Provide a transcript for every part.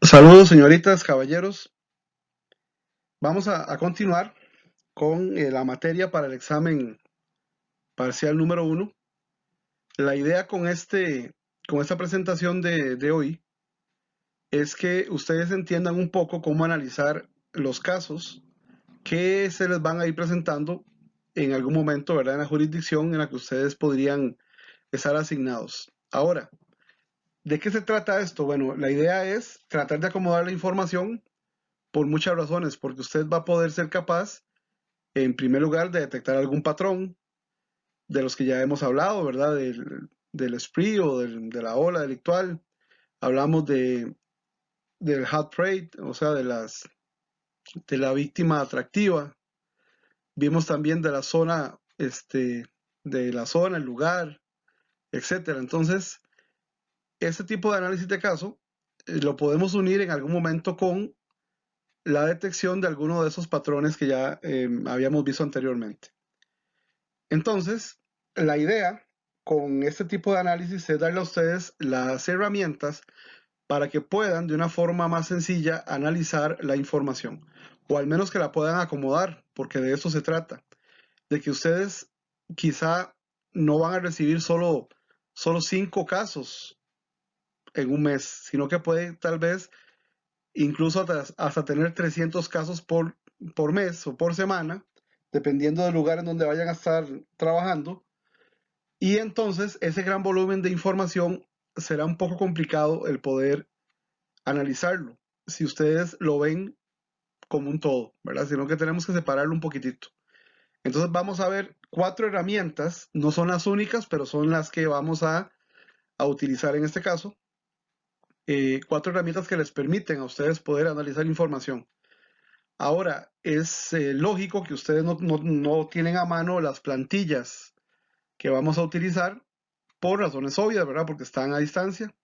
Saludos, señoritas, caballeros. Vamos a continuar con la materia para el examen parcial número 1. La idea con esta presentación de hoy es que ustedes entiendan un poco cómo analizar los casos que se les van a ir presentando en algún momento, ¿verdad? En la jurisdicción en la que ustedes podrían estar asignados. Ahora, ¿de qué se trata esto? Bueno, la idea es tratar de acomodar la información por muchas razones, porque usted va a poder ser capaz en primer lugar, de detectar algún patrón de los que ya hemos hablado, ¿verdad? Del spree o de la ola delictual. Hablamos del hot prey, o sea, de la víctima atractiva. Vimos también de la zona, el lugar, etcétera. Entonces, este tipo de análisis de caso lo podemos unir en algún momento con la detección de alguno de esos patrones que ya habíamos visto anteriormente. Entonces, la idea con este tipo de análisis es darle a ustedes las herramientas para que puedan de una forma más sencilla analizar la información, o al menos que la puedan acomodar, porque de eso se trata, de que ustedes quizá no van a recibir solo 5 casos en un mes, sino que pueden tal vez incluso hasta tener 300 casos por mes o por semana, dependiendo del lugar en donde vayan a estar trabajando. Y entonces ese gran volumen de información será un poco complicado el poder analizarlo, si ustedes lo ven como un todo, ¿verdad? Sino que tenemos que separarlo un poquitito. Entonces vamos a ver 4 herramientas, no son las únicas, pero son las que vamos a utilizar en este caso. 4 herramientas que les permiten a ustedes poder analizar información. Ahora, es lógico que ustedes no tienen a mano las plantillas que vamos a utilizar por razones obvias, ¿verdad? Porque están a distancia,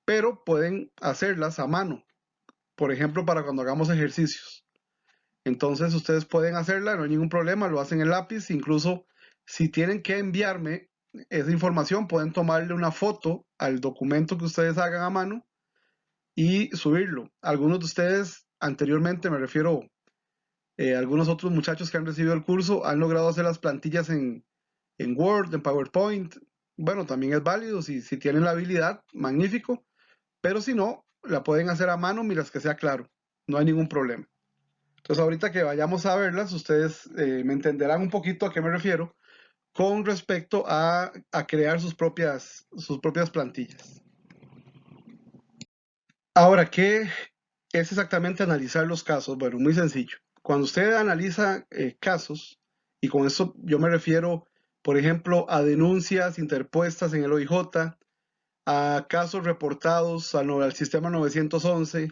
pero pueden hacerlas a mano, por ejemplo, para cuando hagamos ejercicios. Entonces ustedes pueden hacerla, no hay ningún problema, lo hacen en lápiz, incluso si tienen que enviarme esa información, pueden tomarle una foto al documento que ustedes hagan a mano y subirlo. Algunos de ustedes anteriormente, me refiero algunos otros muchachos que han recibido el curso, han logrado hacer las plantillas en Word, en PowerPoint. Bueno, también es válido, si tienen la habilidad, magnífico, pero si no, la pueden hacer a mano mientras que sea claro, no hay ningún problema. Entonces ahorita que vayamos a verlas, ustedes me entenderán un poquito a qué me refiero con respecto a crear sus propias plantillas. Ahora, ¿qué es exactamente analizar los casos? Bueno, muy sencillo. Cuando usted analiza casos, y con eso yo me refiero, por ejemplo, a denuncias interpuestas en el OIJ, a casos reportados al sistema 911,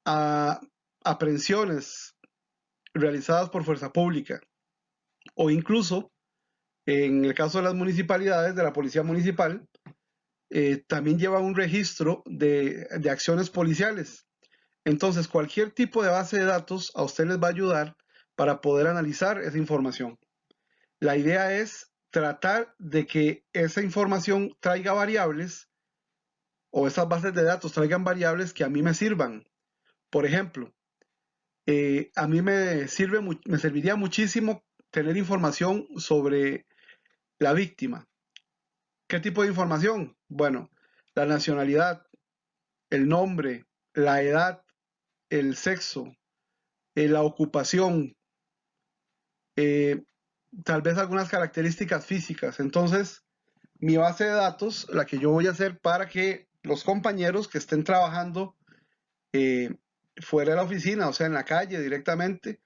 a aprehensiones realizadas por fuerza pública, o incluso en el caso de las municipalidades, de la policía municipal, también lleva un registro de acciones policiales. Entonces, cualquier tipo de base de datos a usted les va a ayudar para poder analizar esa información. La idea es tratar de que esa información traiga variables o esas bases de datos traigan variables que a mí me sirvan. Por ejemplo, a mí me serviría muchísimo tener información sobre la víctima. ¿Qué tipo de información? Bueno, la nacionalidad, el nombre, la edad, el sexo, la ocupación, eh, tal vez algunas características físicas. Entonces, mi base de datos, la que yo voy a hacer para que los compañeros que estén trabajando eh, fuera de la oficina, o sea, en la calle directamente,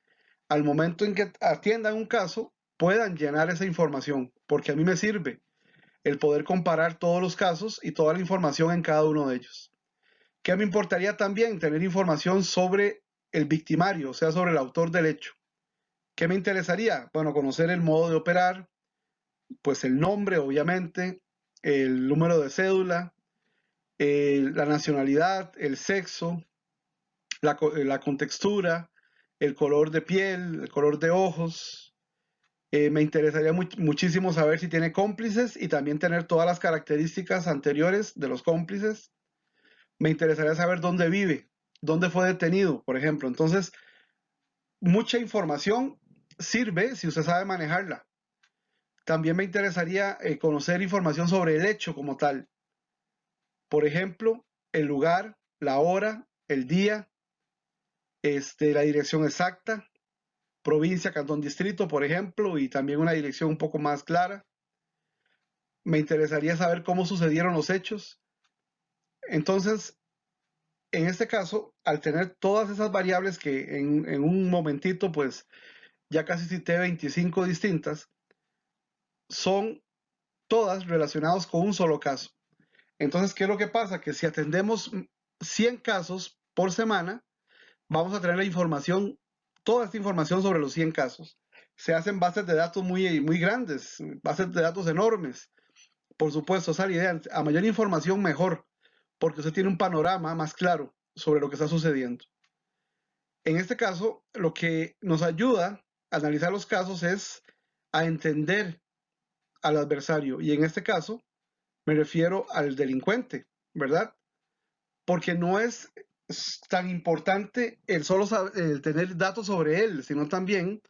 al momento en que atiendan un caso, puedan llenar esa información, porque a mí me sirve el poder comparar todos los casos y toda la información en cada uno de ellos. ¿Qué me importaría también? Tener información sobre el victimario, o sea, sobre el autor del hecho. ¿Qué me interesaría? Bueno, conocer el modo de operar, pues el nombre, obviamente, el número de cédula, la nacionalidad, el sexo, la contextura, el color de piel, el color de ojos. Me interesaría muchísimo saber si tiene cómplices y también tener todas las características anteriores de los cómplices. Me interesaría saber dónde vive, dónde fue detenido, por ejemplo. Entonces, mucha información sirve si usted sabe manejarla. También me interesaría conocer información sobre el hecho como tal. Por ejemplo, el lugar, la hora, el día, la dirección exacta, provincia, cantón, distrito, por ejemplo, y también una dirección un poco más clara. Me interesaría saber cómo sucedieron los hechos. Entonces, en este caso, al tener todas esas variables que en un momentito, pues ya casi cité 25 distintas, son todas relacionadas con un solo caso. Entonces, ¿qué es lo que pasa? Que si atendemos 100 casos por semana, vamos a tener la información, toda esta información sobre los 100 casos. Se hacen bases de datos muy, muy grandes, bases de datos enormes. Por supuesto, esa es la idea. A mayor información, mejor, porque usted tiene un panorama más claro sobre lo que está sucediendo. En este caso, lo que nos ayuda a analizar los casos es a entender al adversario. Y en este caso, me refiero al delincuente, ¿verdad? Porque no es tan importante el solo el tener datos sobre él, sino también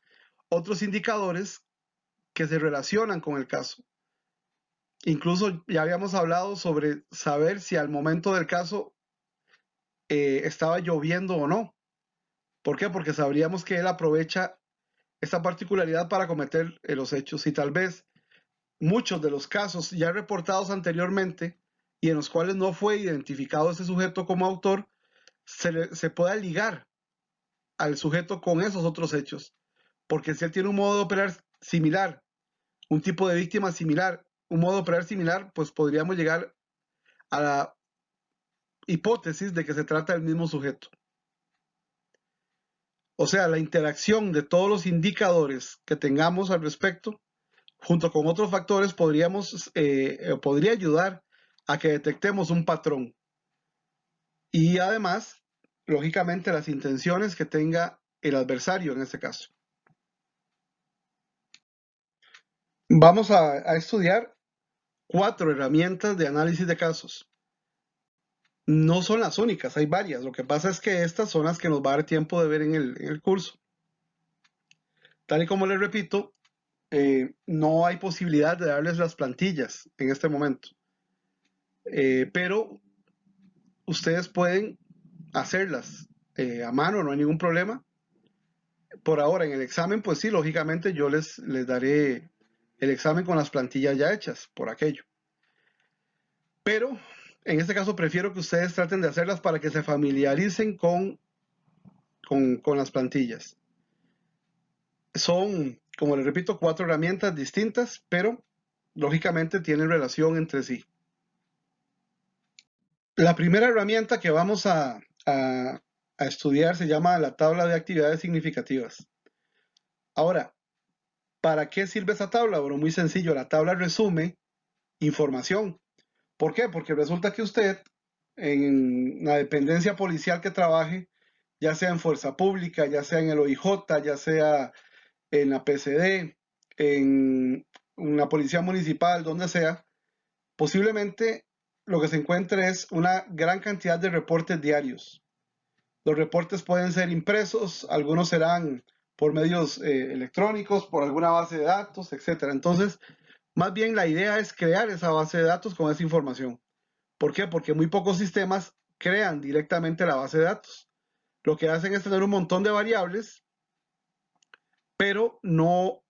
otros indicadores que se relacionan con el caso. Incluso ya habíamos hablado sobre saber si al momento del caso estaba lloviendo o no. ¿Por qué? Porque sabríamos que él aprovecha esta particularidad para cometer los hechos y tal vez muchos de los casos ya reportados anteriormente y en los cuales no fue identificado ese sujeto como autor, se pueda ligar al sujeto con esos otros hechos. Porque si él tiene un modo de operar similar, un tipo de víctima similar, un modo de operar similar, pues podríamos llegar a la hipótesis de que se trata del mismo sujeto. O sea, la interacción de todos los indicadores que tengamos al respecto, junto con otros factores, podría ayudar a que detectemos un patrón. Y además, lógicamente, las intenciones que tenga el adversario en este caso. Vamos a estudiar 4 herramientas de análisis de casos. No son las únicas, hay varias. Lo que pasa es que estas son las que nos va a dar tiempo de ver en el curso. Tal y como les repito, no hay posibilidad de darles las plantillas en este momento. Pero ustedes pueden hacerlas a mano, no hay ningún problema. Por ahora, en el examen, pues sí, lógicamente yo les daré el examen con las plantillas ya hechas, por aquello. Pero en este caso prefiero que ustedes traten de hacerlas para que se familiaricen con las plantillas. Son, como les repito, 4 herramientas distintas, pero lógicamente tienen relación entre sí. La primera herramienta que vamos a estudiar se llama la tabla de actividades significativas. Ahora, ¿para qué sirve esa tabla? Bueno, muy sencillo, la tabla resume información. ¿Por qué? Porque resulta que usted, en la dependencia policial que trabaje, ya sea en Fuerza Pública, ya sea en el OIJ, ya sea en la PCD, en una policía municipal, donde sea, posiblemente lo que se encuentre es una gran cantidad de reportes diarios. Los reportes pueden ser impresos, algunos serán por medios electrónicos, por alguna base de datos, etcétera. Entonces, más bien la idea es crear esa base de datos con esa información. ¿Por qué? Porque muy pocos sistemas crean directamente la base de datos. Lo que hacen es tener un montón de variables, pero no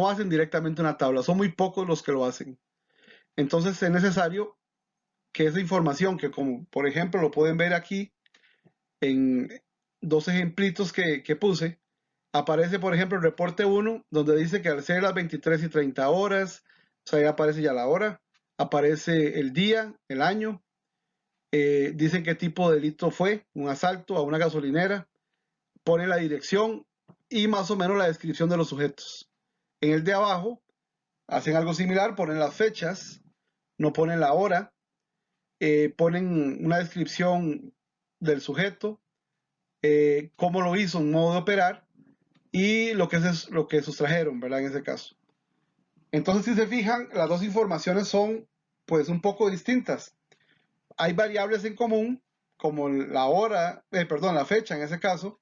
hacen directamente una tabla. Son muy pocos los que lo hacen. Entonces es necesario que esa información, que como por ejemplo lo pueden ver aquí en 2 ejemplitos que puse, aparece por ejemplo el reporte 1, donde dice que al ser las 23:30 horas, o sea, ya aparece ya la hora, aparece el día, el año, dicen qué tipo de delito fue, un asalto a una gasolinera, pone la dirección y más o menos la descripción de los sujetos. En el de abajo hacen algo similar, ponen las fechas, no ponen la hora, ponen una descripción del sujeto, cómo lo hizo, un modo de operar y lo que sustrajeron, ¿verdad? En ese caso. Entonces, si se fijan, las dos informaciones son pues un poco distintas. Hay variables en común, como la hora, perdón, la fecha en ese caso,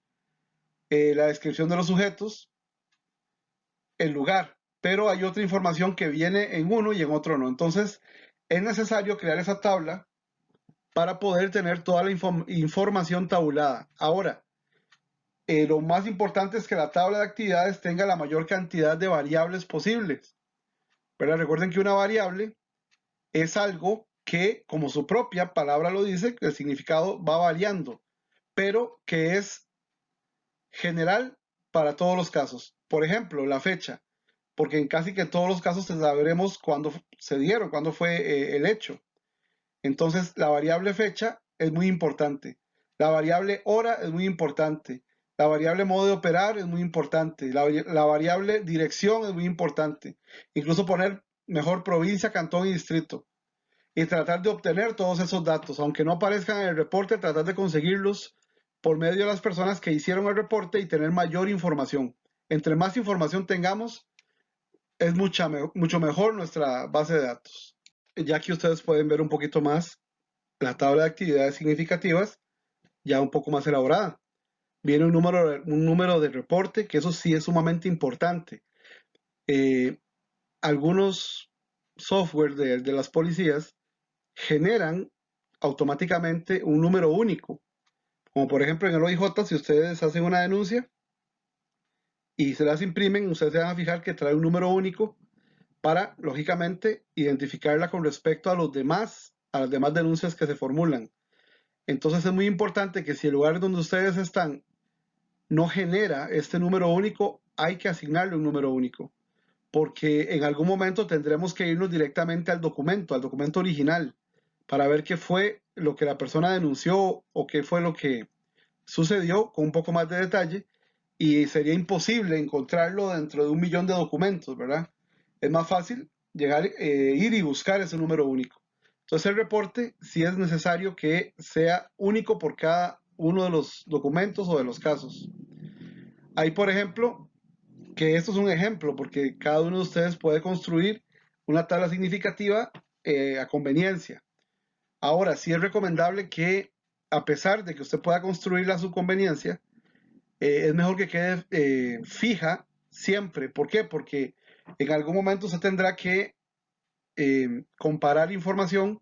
la descripción de los sujetos, el lugar, pero hay otra información que viene en uno y en otro no. Entonces, es necesario crear esa tabla para poder tener toda la información tabulada. Ahora, lo más importante es que la tabla de actividades tenga la mayor cantidad de variables posibles. ¿Verdad? Recuerden que una variable es algo que, como su propia palabra lo dice, el significado va variando, pero que es general para todos los casos. Por ejemplo, la fecha, porque en casi que todos los casos sabremos cuándo se dieron, cuándo fue el hecho. Entonces, la variable fecha es muy importante. La variable hora es muy importante. La variable modo de operar es muy importante. La variable dirección es muy importante. Incluso poner mejor provincia, cantón y distrito. Y tratar de obtener todos esos datos, aunque no aparezcan en el reporte, tratar de conseguirlos por medio de las personas que hicieron el reporte y tener mayor información. Entre más información tengamos, es mucho mejor nuestra base de datos. Ya que ustedes pueden ver un poquito más la tabla de actividades significativas, ya un poco más elaborada. Viene un número de reporte, que eso sí es sumamente importante. Eh, Algunos software de las policías generan automáticamente un número único. Como por ejemplo en el OIJ, si ustedes hacen una denuncia y se las imprimen, ustedes se van a fijar que trae un número único para, lógicamente, identificarla con respecto a las demás denuncias que se formulan. Entonces es muy importante que si el lugar donde ustedes están no genera este número único, hay que asignarle un número único, porque en algún momento tendremos que irnos directamente al documento original, para ver qué fue lo que la persona denunció o qué fue lo que sucedió con un poco más de detalle, y sería imposible encontrarlo dentro de un millón de documentos, ¿verdad? Es más fácil llegar, ir y buscar ese número único. Entonces el reporte sí es necesario que sea único por cada uno de los documentos o de los casos. Hay, por ejemplo, que esto es un ejemplo, porque cada uno de ustedes puede construir una tabla significativa a conveniencia. Ahora, sí es recomendable que, a pesar de que usted pueda construirla a su conveniencia, es mejor que quede fija siempre. ¿Por qué? Porque en algún momento usted tendrá que comparar información,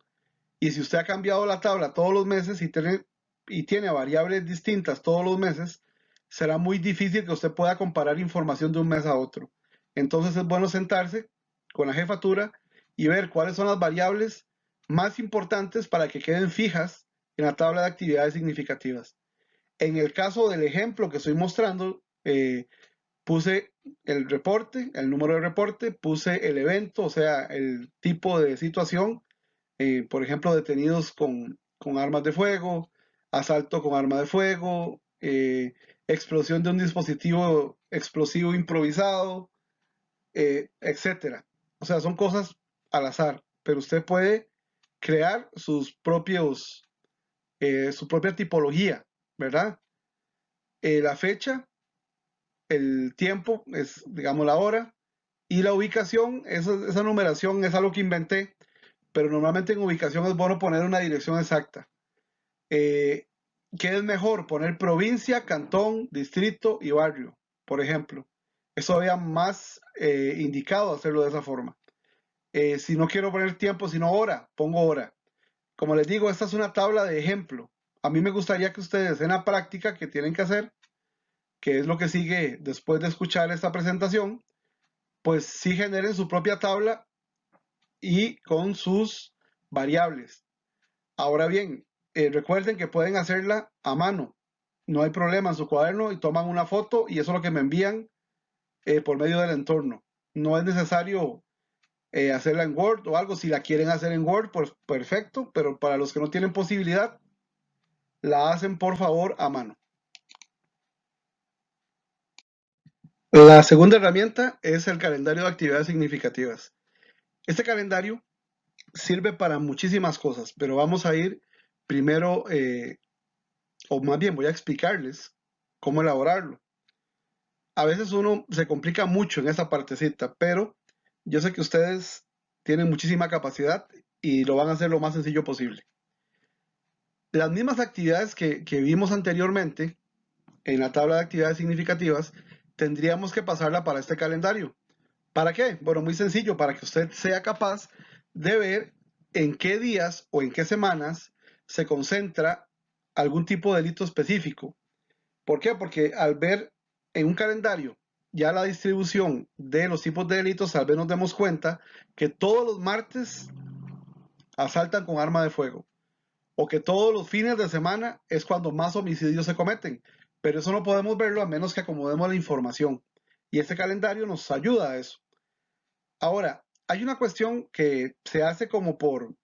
y si usted ha cambiado la tabla todos los meses y tiene variables distintas todos los meses, será muy difícil que usted pueda comparar información de un mes a otro. Entonces es bueno sentarse con la jefatura y ver cuáles son las variables más importantes para que queden fijas en la tabla de actividades significativas. En el caso del ejemplo que estoy mostrando, puse el reporte, el número de reporte, puse el evento, o sea, el tipo de situación, por ejemplo, detenidos con armas de fuego, asalto con arma de fuego, explosión de un dispositivo explosivo improvisado, etcétera. O sea, son cosas al azar, pero usted puede crear su propia tipología, ¿verdad? La fecha, el tiempo, es, digamos, la hora, y la ubicación, esa numeración es algo que inventé, pero normalmente en ubicación es bueno poner una dirección exacta. Eh, ¿Qué es mejor? Poner provincia, cantón, distrito y barrio, por ejemplo. Es todavía más indicado hacerlo de esa forma. Si no quiero poner tiempo, sino hora, pongo hora. Como les digo, esta es una tabla de ejemplo. A mí me gustaría que ustedes en la práctica que tienen que hacer, que es lo que sigue después de escuchar esta presentación, pues sí generen su propia tabla y con sus variables. Ahora bien, recuerden que pueden hacerla a mano. No hay problema en su cuaderno y toman una foto y eso es lo que me envían por medio del entorno. No es necesario hacerla en Word o algo. Si la quieren hacer en Word, pues perfecto, pero para los que no tienen posibilidad, la hacen por favor a mano. La segunda herramienta es el calendario de actividades significativas. Este calendario sirve para muchísimas cosas, pero vamos a ir primero, o más bien voy a explicarles cómo elaborarlo. A veces uno se complica mucho en esa partecita, pero yo sé que ustedes tienen muchísima capacidad y lo van a hacer lo más sencillo posible. Las mismas actividades que vimos anteriormente en la tabla de actividades significativas, tendríamos que pasarla para este calendario. ¿Para qué? Bueno, muy sencillo, para que usted sea capaz de ver en qué días o en qué semanas se concentra algún tipo de delito específico. ¿Por qué? Porque al ver en un calendario ya la distribución de los tipos de delitos, tal vez nos demos cuenta que todos los martes asaltan con arma de fuego o que todos los fines de semana es cuando más homicidios se cometen. Pero eso no podemos verlo a menos que acomodemos la información. Y este calendario nos ayuda a eso. Ahora, hay una cuestión que se hace como por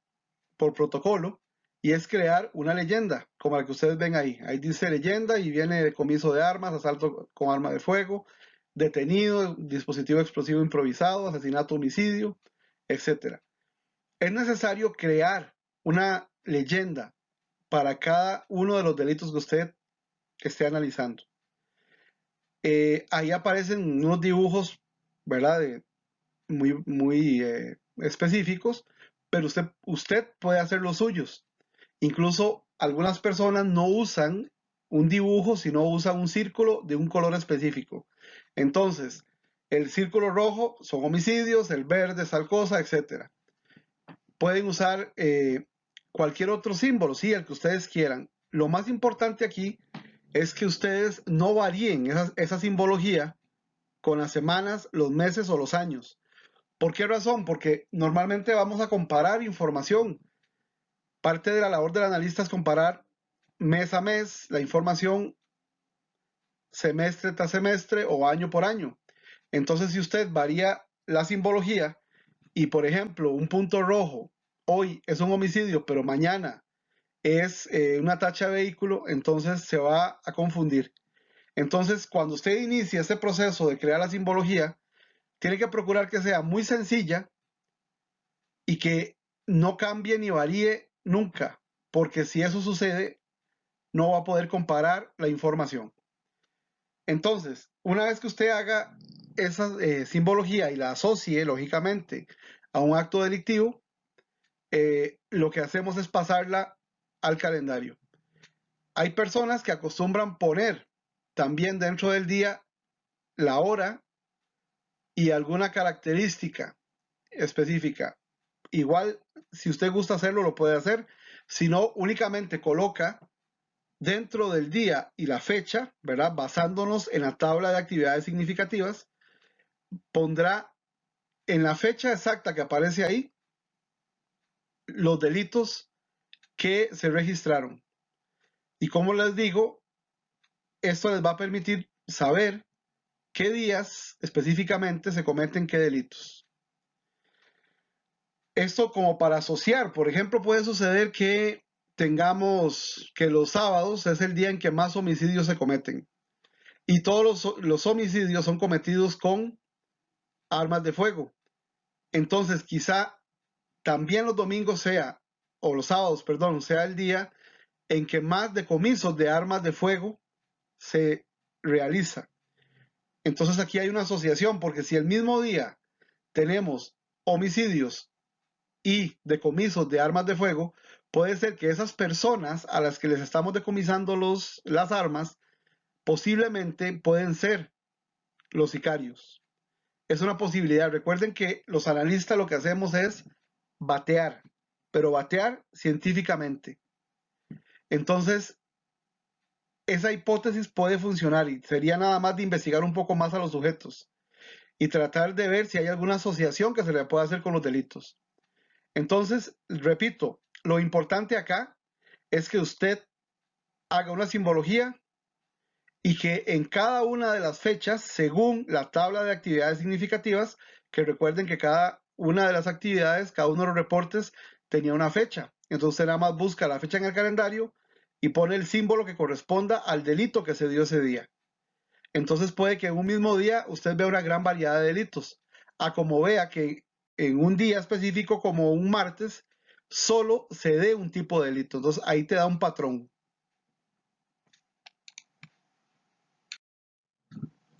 protocolo y es crear una leyenda, como la que ustedes ven ahí. Ahí dice leyenda y viene decomiso de armas, asalto con arma de fuego, detenido, dispositivo explosivo improvisado, asesinato, homicidio, etcétera. Es necesario crear una leyenda para cada uno de los delitos que usted esté analizando. Ahí aparecen unos dibujos, ¿verdad? Muy específicos, pero usted puede hacer los suyos. Incluso algunas personas no usan un dibujo, sino usan un círculo de un color específico. Entonces, el círculo rojo son homicidios, el verde es tal cosa, etc. Pueden usar cualquier otro símbolo, sí, el que ustedes quieran. Lo más importante aquí es que ustedes no varíen esa simbología con las semanas, los meses o los años. ¿Por qué razón? Porque normalmente vamos a comparar información. Parte de la labor del analista es comparar mes a mes la información, semestre tras semestre o año por año. Entonces, si usted varía la simbología y, por ejemplo, un punto rojo hoy es un homicidio, pero mañana es una tacha de vehículo, entonces se va a confundir. Entonces, cuando usted inicia ese proceso de crear la simbología, tiene que procurar que sea muy sencilla y que no cambie ni varíe nunca, porque si eso sucede, no va a poder comparar la información. Entonces, una vez que usted haga esa simbología y la asocie, lógicamente, a un acto delictivo, lo que hacemos es pasarla al calendario. Hay personas que acostumbran poner también dentro del día la hora y alguna característica específica. Igual, si usted gusta hacerlo, lo puede hacer. Si no, únicamente coloca dentro del día y la fecha, ¿verdad? Basándonos en la tabla de actividades significativas, pondrá en la fecha exacta que aparece ahí los delitos que se registraron. Y como les digo, esto les va a permitir saber qué días específicamente se cometen qué delitos. Esto como para asociar, por ejemplo, puede suceder que tengamos que los sábados es el día en que más homicidios se cometen y todos los homicidios son cometidos con armas de fuego. Entonces, quizá también los domingos sea, o los sábados, perdón, sea el día en que más decomisos de armas de fuego se realiza. Entonces aquí hay una asociación, porque si el mismo día tenemos homicidios y decomisos de armas de fuego, puede ser que esas personas a las que les estamos decomisando las armas posiblemente pueden ser los sicarios. Es una posibilidad. Recuerden que los analistas lo que hacemos es batear, pero batear científicamente. Entonces, esa hipótesis puede funcionar y sería nada más de investigar un poco más a los sujetos y tratar de ver si hay alguna asociación que se le pueda hacer con los delitos. Entonces, repito, lo importante acá es que usted haga una simbología y que en cada una de las fechas, según la tabla de actividades significativas, que recuerden que cada una de las actividades, cada uno de los reportes tenía una fecha. Entonces usted nada más busca la fecha en el calendario y pone el símbolo que corresponda al delito que se dio ese día. Entonces puede que en un mismo día usted vea una gran variedad de delitos, a como vea que en un día específico como un martes, solo se dé un tipo de delito. Entonces ahí te da un patrón.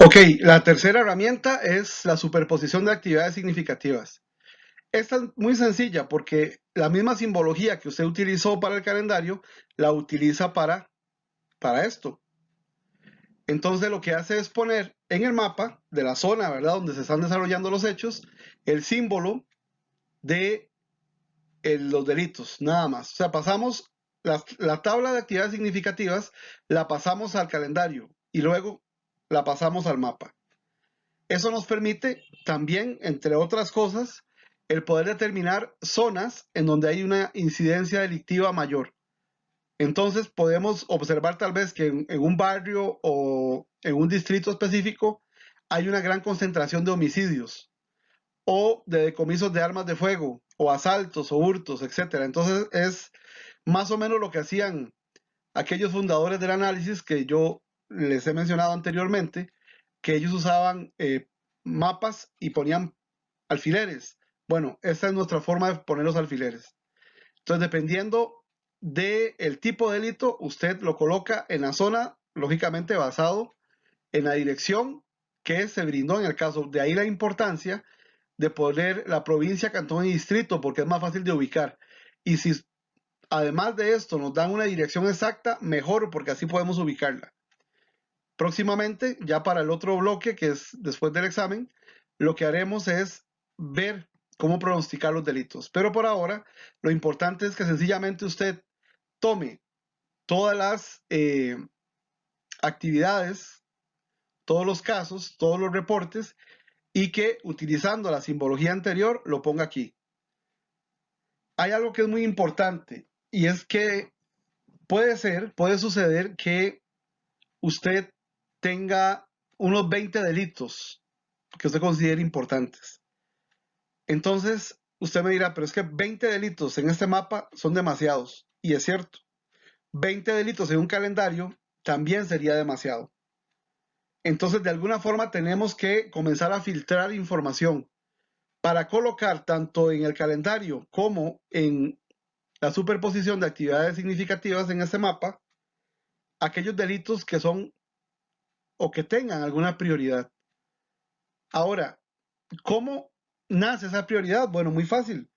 Ok, la tercera herramienta es la superposición de actividades significativas. Esta es muy sencilla porque la misma simbología que usted utilizó para el calendario la utiliza para esto. Entonces lo que hace es poner en el mapa de la zona, ¿verdad?, donde se están desarrollando los hechos, el símbolo de los delitos, nada más. O sea, pasamos la tabla de actividades significativas, la pasamos al calendario y luego la pasamos al mapa. Eso nos permite también, entre otras cosas, el poder determinar zonas en donde hay una incidencia delictiva mayor. Entonces podemos observar tal vez que en un barrio o en un distrito específico hay una gran concentración de homicidios o de decomisos de armas de fuego o asaltos o hurtos, etcétera. Entonces es más o menos lo que hacían aquellos fundadores del análisis que yo les he mencionado anteriormente, que ellos usaban mapas y ponían alfileres. Bueno, esta es nuestra forma de poner los alfileres. Entonces, dependiendo del tipo de delito, usted lo coloca en la zona, lógicamente basado en la dirección que se brindó en el caso. De ahí la importancia de poner la provincia, cantón y distrito, porque es más fácil de ubicar. Y si además de esto nos dan una dirección exacta, mejor, porque así podemos ubicarla. Próximamente, ya para el otro bloque, que es después del examen, lo que haremos es ver cómo pronosticar los delitos. Pero por ahora, lo importante es que sencillamente usted tome todas las actividades, todos los casos, todos los reportes y que utilizando la simbología anterior lo ponga aquí. Hay algo que es muy importante y es que puede suceder que usted tenga unos 20 delitos que usted considere importantes. Entonces, usted me dirá, pero es que 20 delitos en este mapa son demasiados. Y es cierto, 20 delitos en un calendario también sería demasiado. Entonces, de alguna forma tenemos que comenzar a filtrar información para colocar tanto en el calendario como en la superposición de actividades significativas en ese mapa aquellos delitos que son o que tengan alguna prioridad. Ahora, ¿cómo nace esa prioridad? Bueno, muy fácil.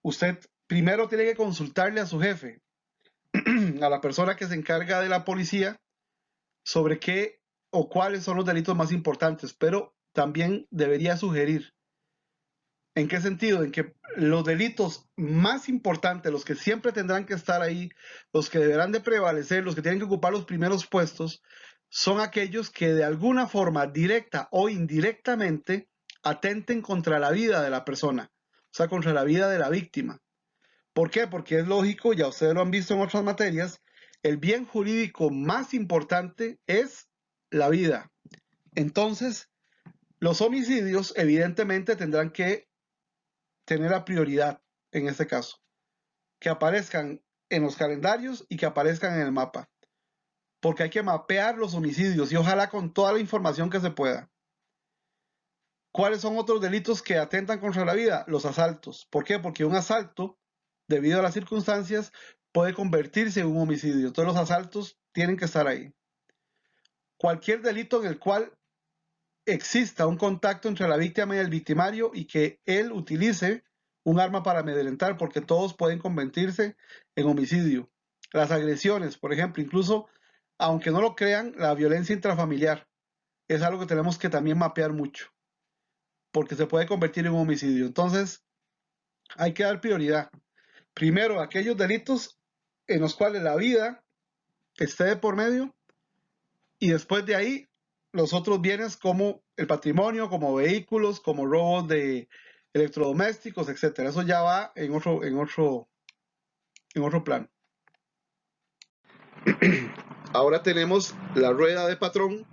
Usted primero tiene que consultarle a su jefe, a la persona que se encarga de la policía, sobre qué o cuáles son los delitos más importantes, pero también debería sugerir. ¿En qué sentido? En que los delitos más importantes, los que siempre tendrán que estar ahí, los que deberán de prevalecer, los que tienen que ocupar los primeros puestos, son aquellos que de alguna forma, directa o indirectamente, atenten contra la vida de la persona, o sea, contra la vida de la víctima. ¿Por qué? Porque es lógico, ya ustedes lo han visto en otras materias, el bien jurídico más importante es la vida. Entonces, los homicidios evidentemente tendrán que tener la prioridad en este caso, que aparezcan en los calendarios y que aparezcan en el mapa, porque hay que mapear los homicidios y ojalá con toda la información que se pueda. ¿Cuáles son otros delitos que atentan contra la vida? Los asaltos. ¿Por qué? Porque un asalto, debido a las circunstancias, puede convertirse en un homicidio. Todos los asaltos tienen que estar ahí. Cualquier delito en el cual exista un contacto entre la víctima y el victimario y que él utilice un arma para amedrentar, porque todos pueden convertirse en homicidio. Las agresiones, por ejemplo, incluso, aunque no lo crean, la violencia intrafamiliar es algo que tenemos que también mapear mucho, porque se puede convertir en un homicidio. Entonces, hay que dar prioridad. Primero, a aquellos delitos en los cuales la vida esté de por medio y después de ahí los otros bienes como el patrimonio, como vehículos, como robos de electrodomésticos, etcétera. Eso ya va en otro plan. Ahora tenemos la rueda de patrón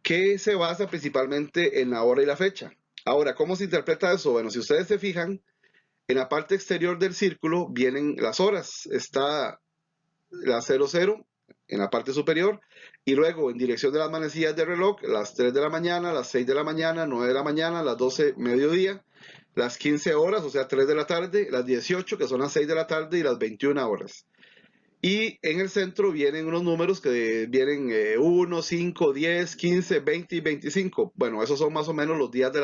que se basa principalmente en la hora y la fecha. Ahora, ¿cómo se interpreta eso? Bueno, si ustedes se fijan, en la parte exterior del círculo vienen las horas. Está la 00 en la parte superior y luego en dirección de las manecillas del reloj, las 3 de la mañana, las 6 de la mañana, 9 de la mañana, las 12 mediodía, las 15 horas, o sea 3 de la tarde, las 18 que son las 6 de la tarde y las 21 horas. Y en el centro vienen unos números que vienen 1, 5, 10, 15, 20 y 25. Bueno, esos son más o menos los días de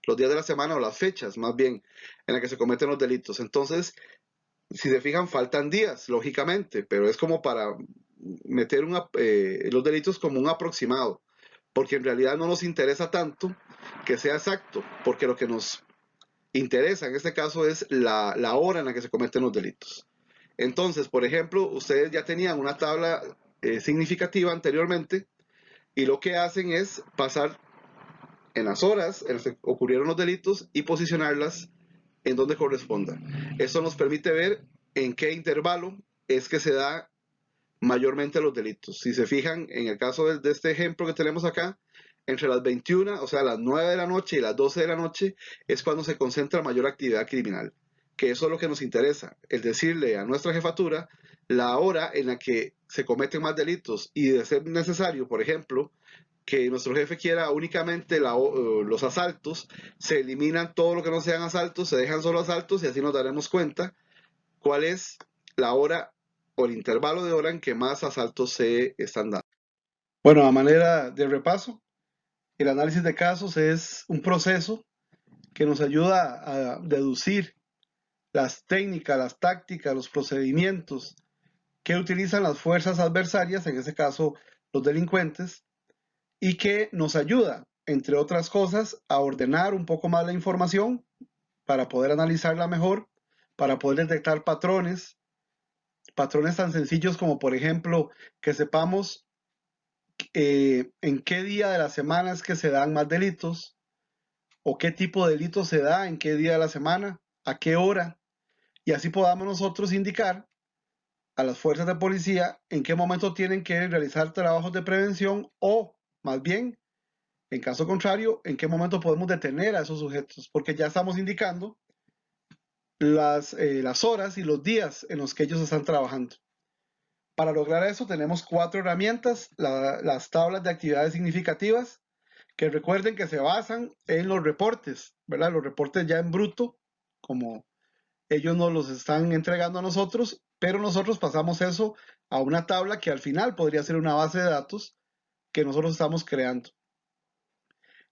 los días de la semana o las fechas, más bien, en las que se cometen los delitos. Entonces, si se fijan, faltan días, lógicamente, pero es como para meter los delitos como un aproximado, porque en realidad no nos interesa tanto que sea exacto, porque lo que nos interesa en este caso es la hora en la que se cometen los delitos. Entonces, por ejemplo, ustedes ya tenían una tabla significativa anteriormente y lo que hacen es pasar en las horas en las que ocurrieron los delitos y posicionarlas en donde corresponda. Esto nos permite ver en qué intervalo es que se da mayormente los delitos. Si se fijan, en el caso de este ejemplo que tenemos acá, entre las 21, o sea, las 9 de la noche y las 12 de la noche, es cuando se concentra mayor actividad criminal. Que eso es lo que nos interesa, el decirle a nuestra jefatura la hora en la que se cometen más delitos y de ser necesario, por ejemplo, que nuestro jefe quiera únicamente los asaltos, se eliminan todo lo que no sean asaltos, se dejan solo asaltos y así nos daremos cuenta cuál es la hora o el intervalo de hora en que más asaltos se están dando. Bueno, a manera de repaso, el análisis de casos es un proceso que nos ayuda a deducir las técnicas, las tácticas, los procedimientos que utilizan las fuerzas adversarias, en este caso los delincuentes, y que nos ayuda, entre otras cosas, a ordenar un poco más la información para poder analizarla mejor, para poder detectar patrones tan sencillos como, por ejemplo, que sepamos en qué día de la semana es que se dan más delitos o qué tipo de delito se da en qué día de la semana, a qué hora, y así podamos nosotros indicar a las fuerzas de policía en qué momento tienen que realizar trabajos de prevención o, más bien, en caso contrario, en qué momento podemos detener a esos sujetos, porque ya estamos indicando las horas y los días en los que ellos están trabajando. Para lograr eso tenemos 4 herramientas, las tablas de actividades significativas, que recuerden que se basan en los reportes, ¿verdad? Los reportes ya en bruto, como ellos nos los están entregando a nosotros, pero nosotros pasamos eso a una tabla que al final podría ser una base de datos que nosotros estamos creando.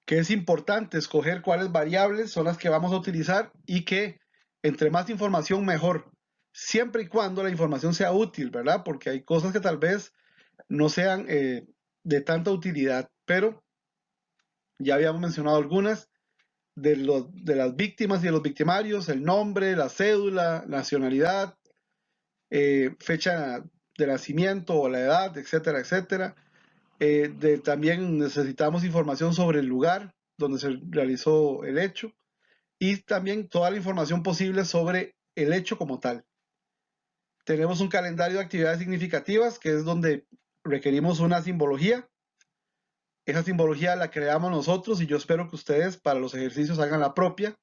Que es importante escoger cuáles variables son las que vamos a utilizar y que entre más información mejor, siempre y cuando la información sea útil, ¿verdad? Porque hay cosas que tal vez no sean de tanta utilidad, pero ya habíamos mencionado algunas de las víctimas y de los victimarios, el nombre, la cédula, nacionalidad, fecha de nacimiento o la edad, etcétera, etcétera. También necesitamos información sobre el lugar donde se realizó el hecho y también toda la información posible sobre el hecho como tal. Tenemos un calendario de actividades significativas que es donde requerimos una simbología. Esa simbología la creamos nosotros y yo espero que ustedes para los ejercicios hagan la propia,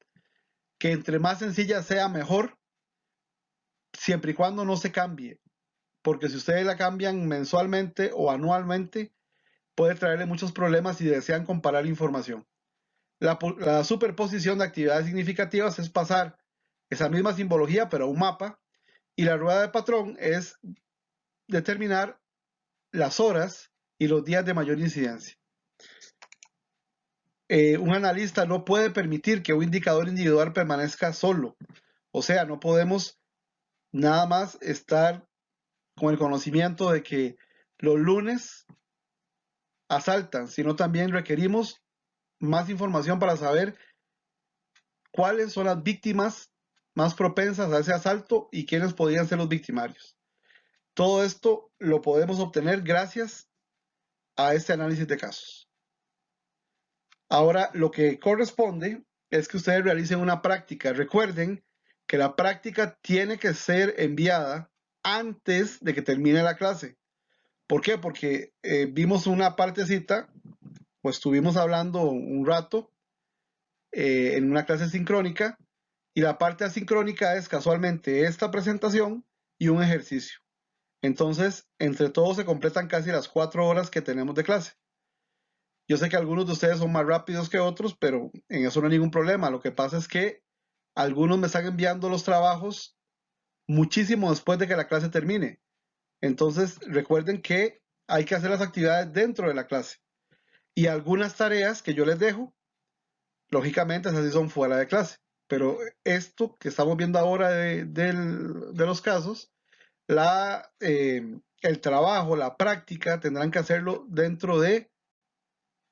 que entre más sencilla sea mejor, siempre y cuando no se cambie, porque si ustedes la cambian mensualmente o anualmente, puede traerle muchos problemas si desean comparar información. La superposición de actividades significativas es pasar esa misma simbología pero a un mapa y la rueda de patrón es determinar las horas y los días de mayor incidencia. Un analista no puede permitir que un indicador individual permanezca solo. O sea, no podemos nada más estar con el conocimiento de que los lunes asaltan, sino también requerimos más información para saber cuáles son las víctimas más propensas a ese asalto y quiénes podrían ser los victimarios. Todo esto lo podemos obtener gracias a este análisis de casos. Ahora, lo que corresponde es que ustedes realicen una práctica. Recuerden que la práctica tiene que ser enviada antes de que termine la clase. ¿Por qué? Porque vimos una partecita, pues estuvimos hablando un rato en una clase sincrónica y la parte asincrónica es casualmente esta presentación y un ejercicio. Entonces, entre todos se completan casi las 4 horas que tenemos de clase. Yo sé que algunos de ustedes son más rápidos que otros, pero en eso no hay ningún problema. Lo que pasa es que algunos me están enviando los trabajos muchísimo después de que la clase termine. Entonces, recuerden que hay que hacer las actividades dentro de la clase. Y algunas tareas que yo les dejo, lógicamente esas sí son fuera de clase. Pero esto que estamos viendo ahora de los casos, el trabajo, la práctica, tendrán que hacerlo dentro de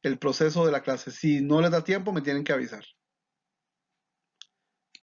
el proceso de la clase. Si no les da tiempo, me tienen que avisar.